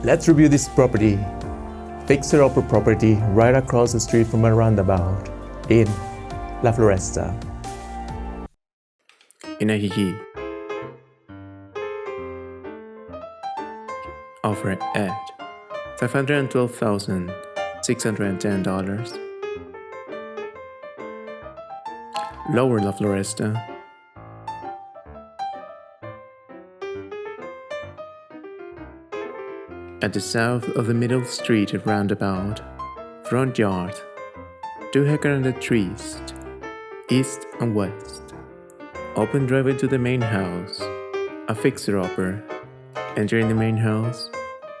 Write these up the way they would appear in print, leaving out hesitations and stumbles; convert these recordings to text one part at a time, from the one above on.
Let's review this property. Fixer-upper property right across the street from a roundabout in La Floresta. In Ajijic. Offer at $512,610. Lower La Floresta. At the south of the middle street at roundabout, front yard, 2 hectare trees, east and west. Open driveway to the main house, a fixer-upper. Entering the main house,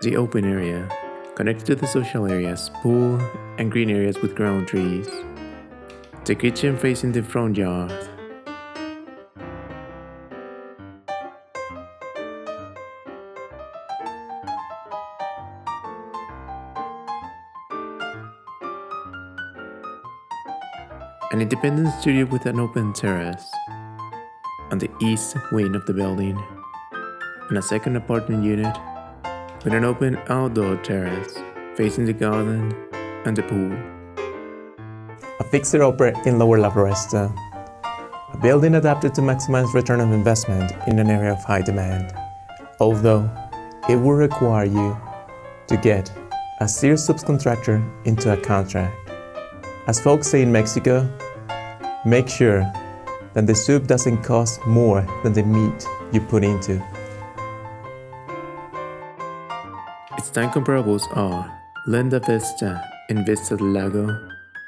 the open area, connected to the social areas, pool, and green areas with ground trees. The kitchen facing the front yard. An independent studio with an open terrace on the east wing of the building, and a second apartment unit with an open outdoor terrace facing the garden and the pool. A fixer-upper in Lower La Floresta. A building adapted to maximize return on investment in an area of high demand, although it will require you to get a serious subcontractor into a contract. As folks say in Mexico, make sure that the soup doesn't cost more than the meat you put into. Its time comparables are Linda Vista and Vista del Lago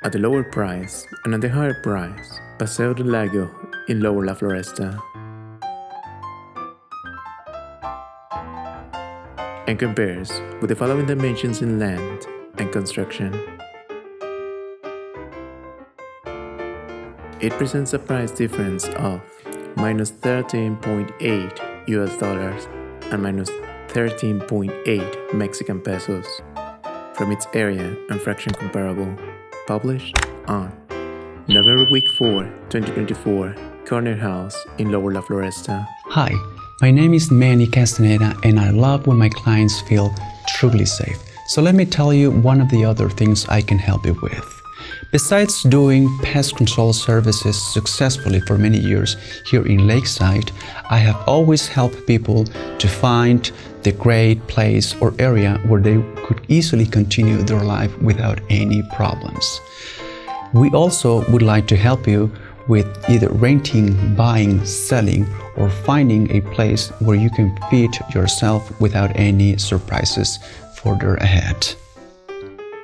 at the lower price, and at the higher price, Paseo del Lago in Lower La Floresta. And compares with the following dimensions in land and construction. It presents a price difference of minus $13.8 US and minus 13.8 Mexican pesos from its area and fraction comparable, published on November week 4, 2024, Corner House in Lower La Floresta. Hi, my name is Manny Castañeda, and I love when my clients feel truly safe. So let me tell you one of the other things I can help you with. Besides doing pest control services successfully for many years here in Lakeside, I have always helped people to find the great place or area where they could easily continue their life without any problems. We also would like to help you with either renting, buying, selling, or finding a place where you can feed yourself without any surprises further ahead.